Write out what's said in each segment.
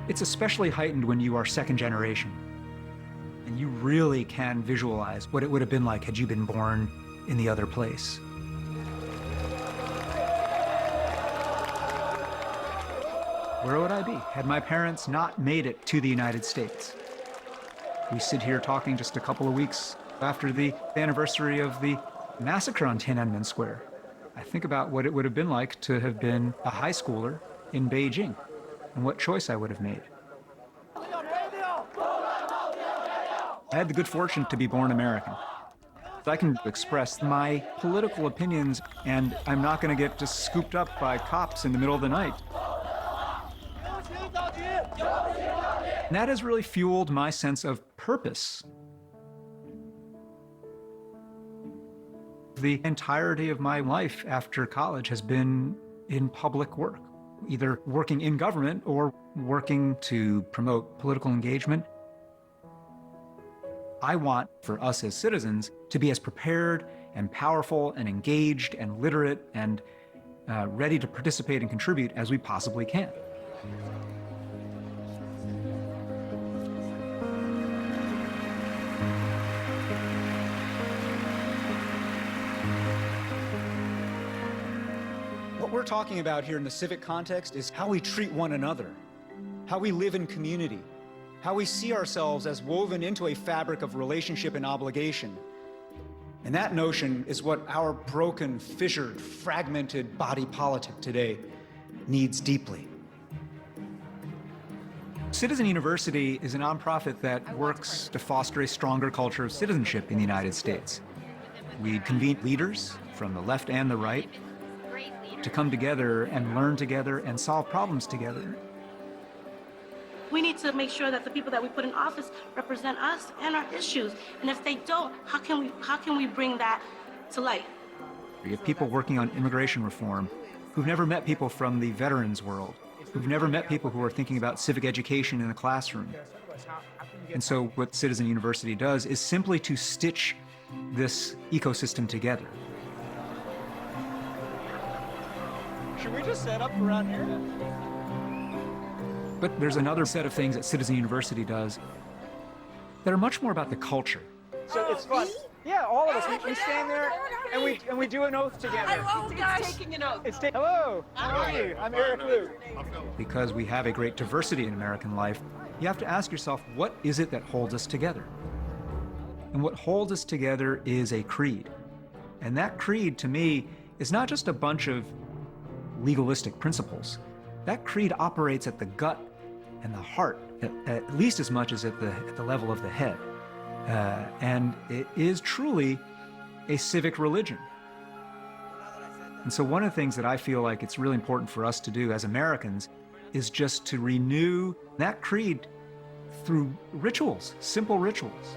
It's especially heightened when you are second generation, and you really can visualize what it would have been like had you been born in the other place. Where would I be had my parents not made it to the United States? We sit here talking just a couple of weeks after the anniversary of the massacre on Tiananmen Square. I think about what it would have been like to have been a high schooler in Beijing and what choice I would have made. I had the good fortune to be born American. I can express my political opinions, and I'm not going to get just scooped up by cops in the middle of the night. And that has really fueled my sense of purpose. The entirety of my life after college has been in public work, either working in government or working to promote political engagement. I want for us as citizens to be as prepared and powerful and engaged and literate and ready to participate and contribute as we possibly can. What we're talking about here in the civic context is how we treat one another, how we live in community, how we see ourselves as woven into a fabric of relationship and obligation. And that notion is what our broken, fissured, fragmented body politic today needs deeply. Citizen University is a nonprofit that works to foster a stronger culture of citizenship in the United States. We convene leaders from the left and the right to come together and learn together and solve problems together. We need to make sure that the people that we put in office represent us and our issues. And if they don't, how can we bring that to light? You have people working on immigration reform who've never met people from the veterans world, who've never met people who are thinking about civic education in a classroom. And so what Citizen University does is simply to stitch this ecosystem together. Should we just set up around here? But there's another set of things that Citizen University does that are much more about the culture. So it's fun. Yeah, all of us. We stand there and we do an oath together. It's taking an oath. Hello. How are you? I'm Eric Liu. Because we have a great diversity in American life, you have to ask yourself, what is it that holds us together? And what holds us together is a creed. And that creed, to me, is not just a bunch of legalistic principles. That creed operates at the gut and the heart, at least as much as at the level of the head. And it is truly a civic religion. And so one of the things that I feel like it's really important for us to do as Americans is just to renew that creed through rituals, simple rituals.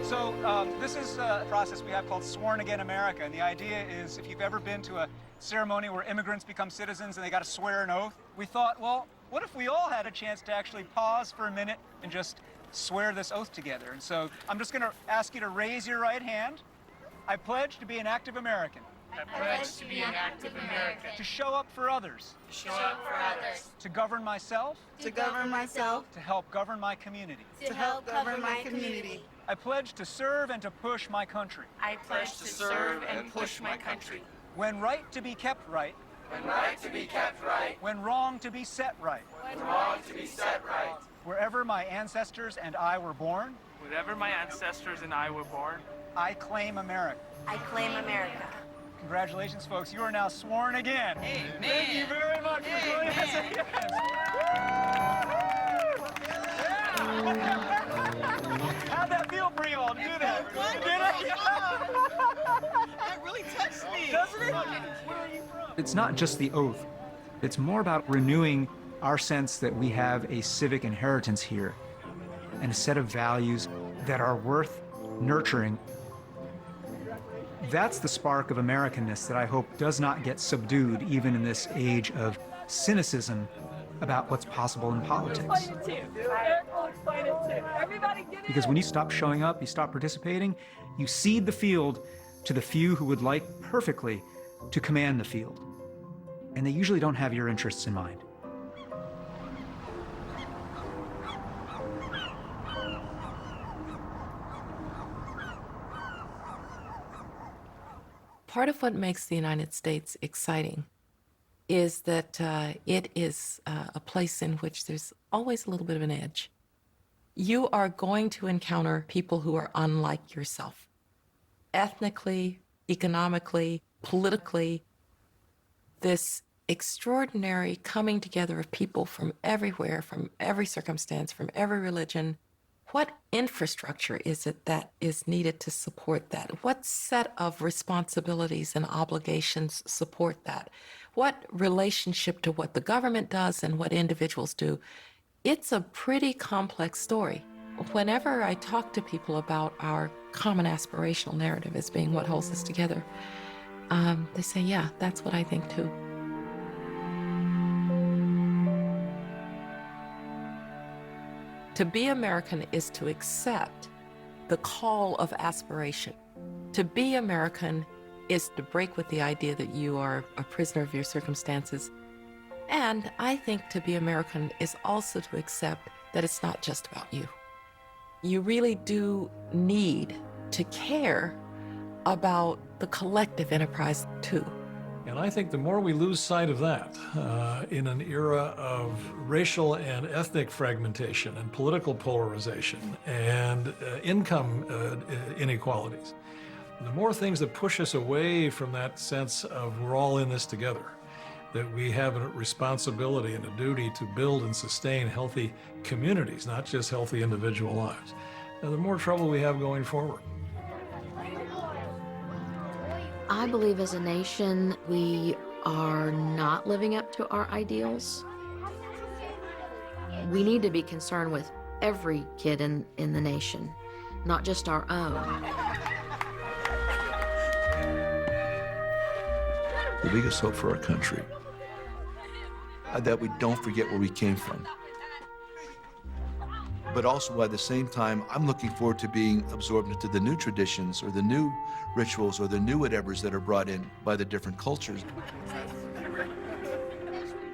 So this is a process we have called Sworn Again America. And the idea is, if you've ever been to a ceremony where immigrants become citizens and they got to swear an oath, we thought, well, what if we all had a chance to actually pause for a minute and just swear this oath together? And so I'm just going to ask you to raise your right hand. I pledge to be an active American. I pledge to be an active American. To show up for others. To show up for others. To govern myself. To govern myself. To help govern my community. To help govern my community. I pledge to serve and to push my country. I pledge to serve and push my country. When right to be kept right. When right to be kept right. When wrong to be set right. When wrong to be set right. Wherever my ancestors and I were born. Wherever my ancestors and I were born. I claim America. I claim America. Congratulations, folks. You are now sworn again. Amen. Thank you very much for joining us again. How'd that feel for you all to do that? Did it? That really touched me. Doesn't it? Where are you from? It's not just the oath. It's more about renewing our sense that we have a civic inheritance here and a set of values that are worth nurturing. That's the spark of Americanness that I hope does not get subdued even in this age of cynicism about what's possible in politics. Because when you stop showing up, you stop participating, you cede the field to the few who would like perfectly to command the field. And they usually don't have your interests in mind. Part of what makes the United States exciting is that it is a place in which there's always a little bit of an edge. You are going to encounter people who are unlike yourself, ethnically, economically, politically. This extraordinary coming together of people from everywhere, from every circumstance, from every religion. What infrastructure is it that is needed to support that? What set of responsibilities and obligations support that? What relationship to what the government does and what individuals do? It's a pretty complex story. Whenever I talk to people about our common aspirational narrative as being what holds us together, they say, yeah, that's what I think too. To be American is to accept the call of aspiration. To be American is to break with the idea that you are a prisoner of your circumstances. And I think to be American is also to accept that it's not just about you. You really do need to care about the collective enterprise too. And I think the more we lose sight of that in an era of racial and ethnic fragmentation and political polarization and income inequalities, the more things that push us away from that sense of we're all in this together, that we have a responsibility and a duty to build and sustain healthy communities, not just healthy individual lives, the more trouble we have going forward. I believe as a nation, we are not living up to our ideals. We need to be concerned with every kid in the nation, not just our own. The biggest hope for our country, that we don't forget where we came from. But also at the same time, I'm looking forward to being absorbed into the new traditions or the new rituals or the new whatevers that are brought in by the different cultures.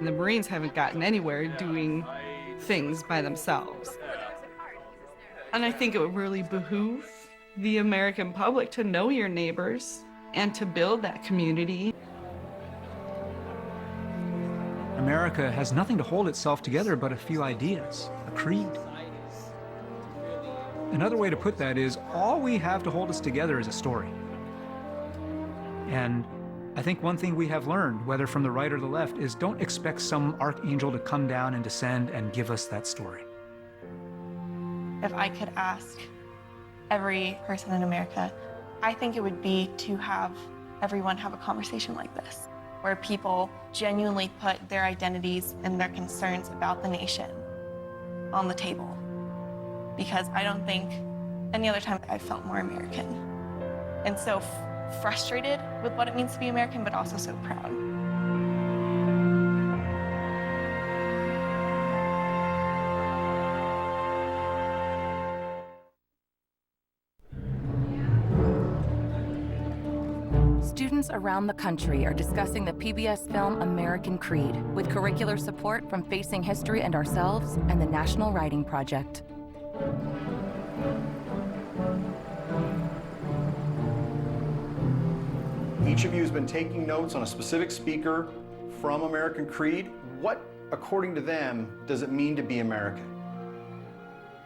The Marines haven't gotten anywhere doing things by themselves. And I think it would really behoove the American public to know your neighbors and to build that community. America has nothing to hold itself together but a few ideas, a creed. Another way to put that is all we have to hold us together is a story. And I think one thing we have learned, whether from the right or the left, is don't expect some archangel to come down and descend and give us that story. If I could ask every person in America, I think it would be to have everyone have a conversation like this, where people genuinely put their identities and their concerns about the nation on the table. Because I don't think any other time I felt more American. And so frustrated with what it means to be American, but also so proud. Students around the country are discussing the PBS film American Creed with curricular support from Facing History and Ourselves and the National Writing Project. Each of you has been taking notes on a specific speaker from American Creed. What, according to them, does it mean to be American?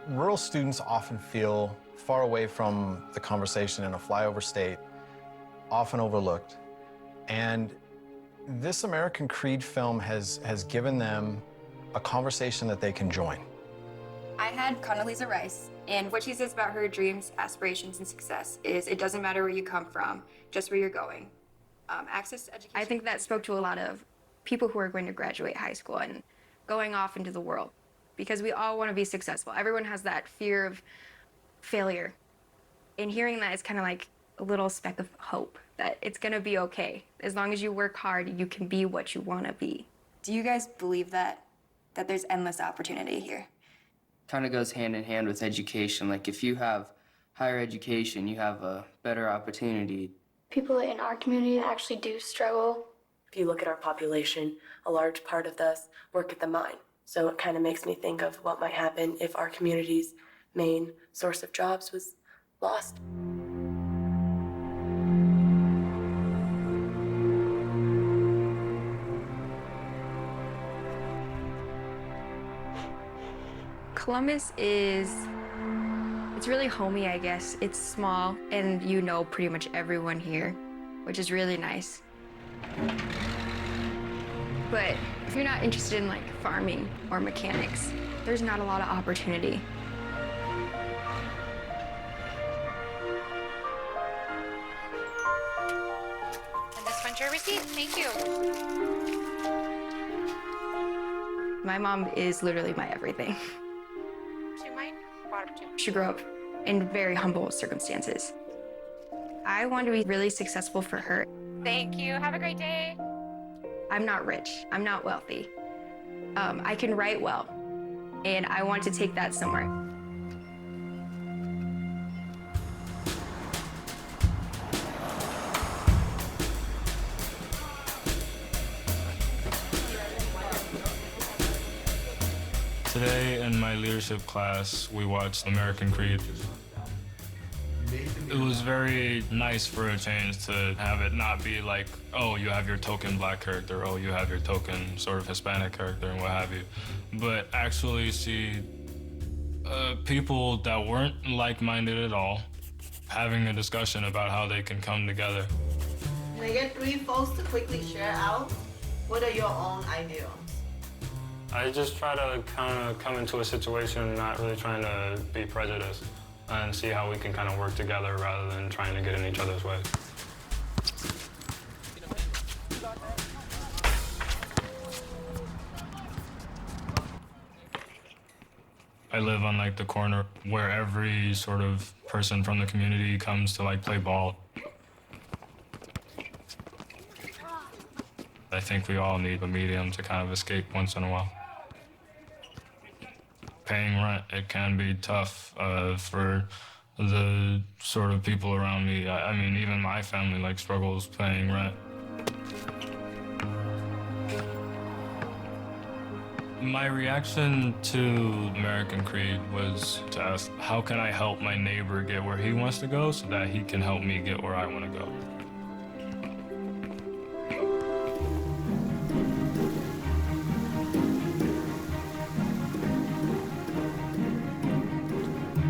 Rural students often feel far away from the conversation in a flyover state, often overlooked. And this American Creed film has given them a conversation that they can join. I had Condoleezza Rice, and what she says about her dreams, aspirations, and success is it doesn't matter where you come from, just where you're going. Access to education. I think that spoke to a lot of people who are going to graduate high school and going off into the world, because we all want to be successful. Everyone has that fear of failure. And hearing that is kind of like a little speck of hope that it's going to be okay. As long as you work hard, you can be what you want to be. Do you guys believe that there's endless opportunity here? Kind of goes hand in hand with education. Like if you have higher education, you have a better opportunity. People in our community actually do struggle. If you look at our population, a large part of us work at the mine. So it kind of makes me think of what might happen if our community's main source of jobs was lost. Columbus it's really homey, I guess. It's small, and you know pretty much everyone here, which is really nice. But if you're not interested in like farming or mechanics, there's not a lot of opportunity. And this one's your receipt. Thank you. My mom is literally my everything. She might brought up too. She grew up in very humble circumstances. I want to be really successful for her. Thank you. Have a great day. I'm not rich. I'm not wealthy. I can write well, and I want to take that somewhere. Today in my leadership class, we watched American Creed. It was very nice for a change to have it not be like, oh, you have your token black character, oh, you have your token sort of Hispanic character and what have you, but actually see people that weren't like-minded at all having a discussion about how they can come together. Can I get 3 folks to quickly share out what are your own ideals? I just try to kind of come into a situation not really trying to be prejudiced and see how we can kind of work together rather than trying to get in each other's way. I live on like the corner where every sort of person from the community comes to like play ball. I think we all need a medium to kind of escape once in a while. Paying rent, it can be tough for the sort of people around me. I mean, even my family like struggles paying rent. My reaction to American Creed was to ask, how can I help my neighbor get where he wants to go so that he can help me get where I want to go?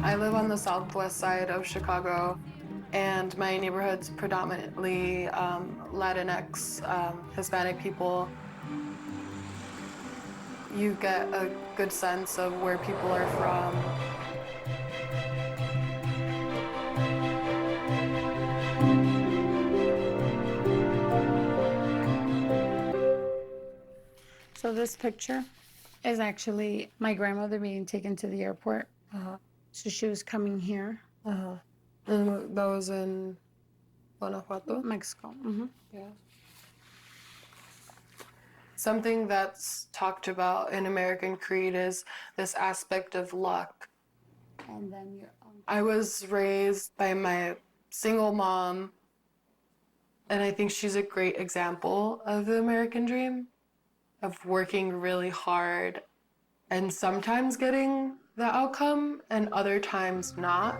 I live on the southwest side of Chicago, and my neighborhood's predominantly Latinx, Hispanic people. You get a good sense of where people are from. So this picture is actually my grandmother being taken to the airport. So she was coming here. And that was in Guanajuato? Mexico. Yeah. Something that's talked about in American Creed is this aspect of luck. And then I was raised by my single mom, and I think she's a great example of the American dream, of working really hard and sometimes getting the outcome and other times not.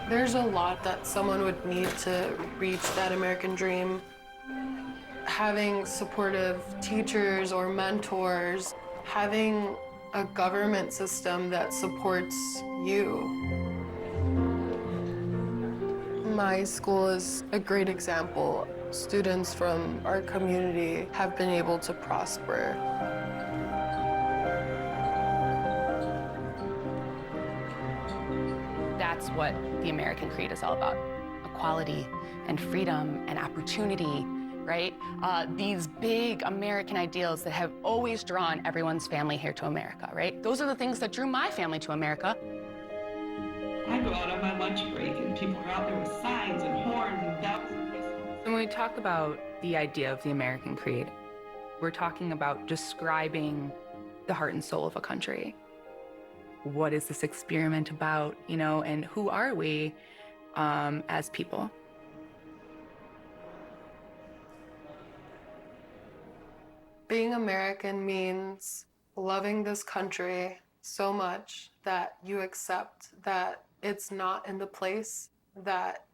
There's a lot that someone would need to reach that American dream. Having supportive teachers or mentors, having a government system that supports you. My school is a great example. Students from our community have been able to prosper. That's what the American Creed is all about. Equality and freedom and opportunity, right? These big American ideals that have always drawn everyone's family here to America, right? Those are the things that drew my family to America. I go out on my lunch break and people are out there with signs and horns and bells and whistles. When we talk about the idea of the American Creed, we're talking about describing the heart and soul of a country. What is this experiment about, you know, and who are we as people? Being American means loving this country so much that you accept that it's not in the place that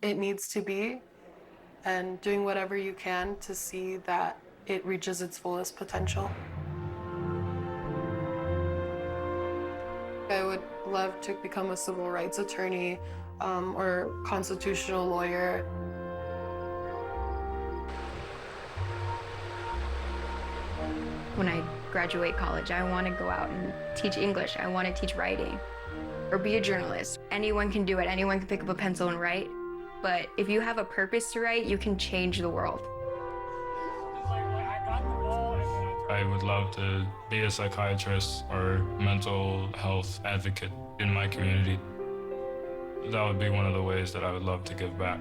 it needs to be, and doing whatever you can to see that it reaches its fullest potential. love to become a civil rights attorney or constitutional lawyer. When I graduate college, I want to go out and teach English. I want to teach writing or be a journalist. Anyone can do it. Anyone can pick up a pencil and write. But if you have a purpose to write, you can change the world. I would love to be a psychiatrist or mental health advocate in my community. That would be one of the ways that I would love to give back.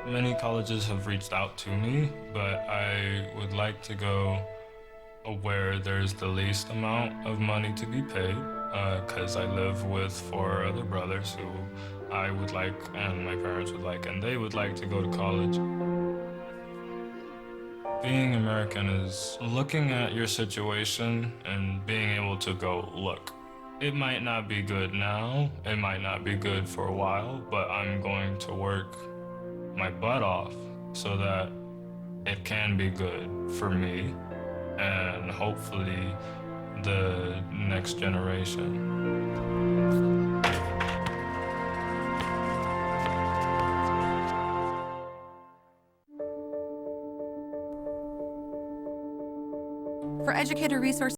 Many colleges have reached out to me, but I would like to go where there's the least amount of money to be paid, because I live with 4 other brothers who I would like, and my parents would like, and they would like to go to college. Being American is looking at your situation and being able to go, look, it might not be good now, it might not be good for a while, but I'm going to work my butt off so that it can be good for me and hopefully the next generation. For educator resources,